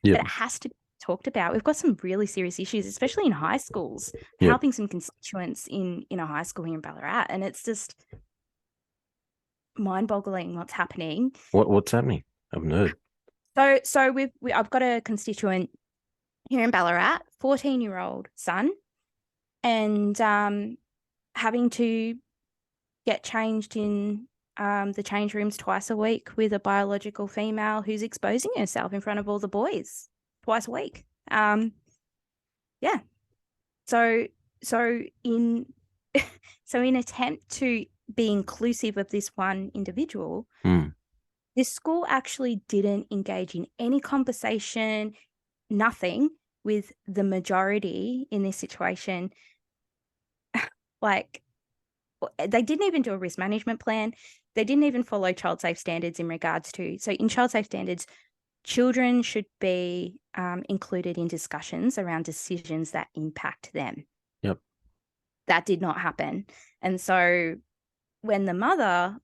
Yep. but it has to be talked about. We've got some really serious issues, especially in high schools. I'm Yep. helping some constituents in a high school here in Ballarat, and it's just mind-boggling what's happening. What's happening? I haven't heard. So I've got a constituent here in Ballarat, 14-year-old son, and having to get changed in the change rooms twice a week with a biological female who's exposing herself in front of all the boys twice a week. Yeah. So in in attempt to be inclusive of this one individual, this school actually didn't engage in any conversation, nothing with the majority in this situation. Like, they didn't even do a risk management plan. They didn't even follow child safe standards in regards to, so in child safe standards, children should be included in discussions around decisions that impact them. Yep. That did not happen. And so when the mother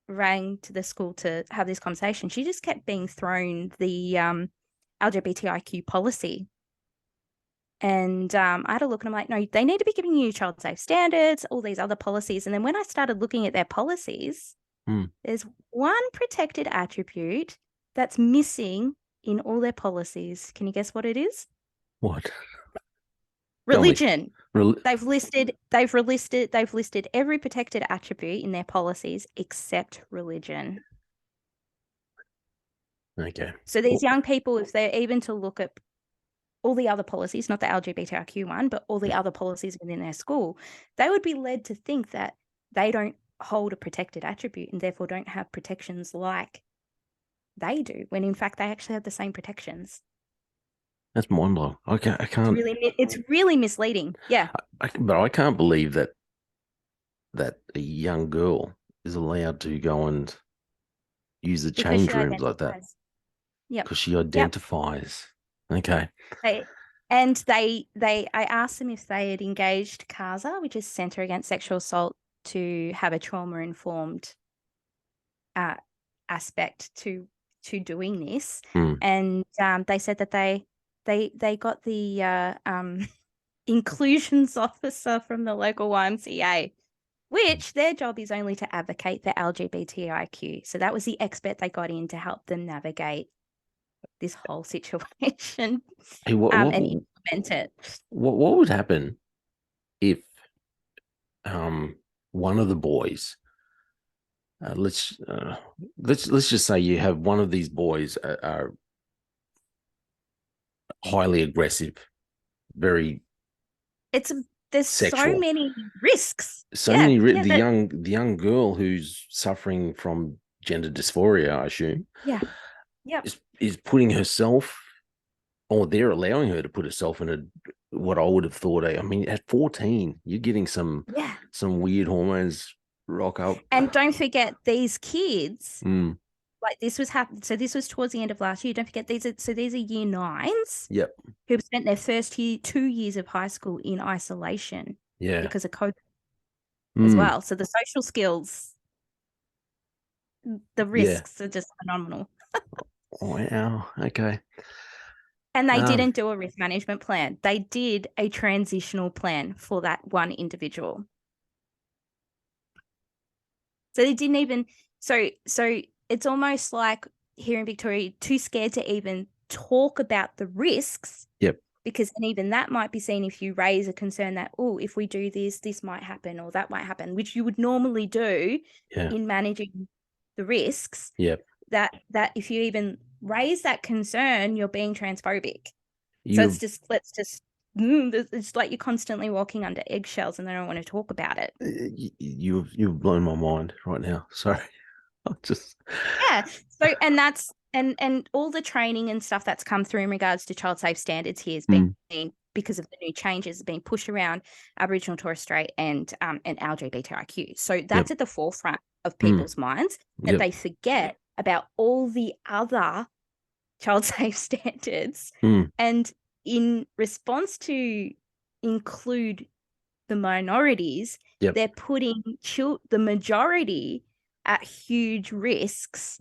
rang to the school to have this conversation, she just kept being thrown the LGBTIQ policy. And I had a look and I'm like, no, they need to be giving you child safe standards, all these other policies. And then when I started looking at their policies, there's one protected attribute that's missing in all their policies. Can you guess what it is? What? Religion. They've listed every protected attribute in their policies except religion. Okay. So these young people, if they're even to look at all the other policies, not the LGBTIQ one, but all the other policies within their school, they would be led to think that they don't hold a protected attribute and therefore don't have protections like they do, when in fact they actually have the same protections. That's mind blowing. I can't. It's really misleading. Yeah. But I can't believe that a young girl is allowed to go and use the change rooms like that. Yeah. Because she identifies. Yep. Okay. I asked them if they had engaged CASA, which is Centre Against Sexual Assault, to have a trauma-informed aspect to doing this. And they said that they got the inclusions officer from the local YMCA, which their job is only to advocate for LGBTIQ. So that was the expert they got in to help them navigate this whole situation and implement it. What would happen if one of the boys, let's just say you have one of these boys are highly aggressive, very there's sexual. so many risks. The young girl who's suffering from gender dysphoria, I assume. Yeah. Yeah. Is putting herself, or they're allowing her to put herself in what I would have thought. I mean, at 14, you're getting some weird hormones rock up. And don't forget, these kids, like this was happening. So this was towards the end of last year. Don't forget, these are year 9s. Yep. Who've spent their first 2 years of high school in isolation. Yeah. Because of COVID as well. So the social skills, the risks are just phenomenal. Wow. Okay. And they didn't do a risk management plan. They did a transitional plan for that one individual. So they didn't even, so it's almost like here in Victoria, too scared to even talk about the risks. Yep. Because then even that might be seen if you raise a concern that, oh, if we do this might happen or that might happen, which you would normally do in managing the risks. Yep. That if you even raise that concern, you're being transphobic. So it's just, it's like you're constantly walking under eggshells and they don't want to talk about it. You've blown my mind right now. Sorry. So and all the training and stuff that's come through in regards to child safe standards here has been because of the new changes being pushed around Aboriginal, Torres Strait and LGBTIQ. So that's at the forefront of people's minds, that they forget about all the other child safe standards. And in response to include the minorities, they're putting the majority at huge risks.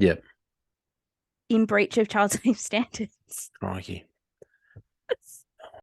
in breach of child safe standards. Crikey.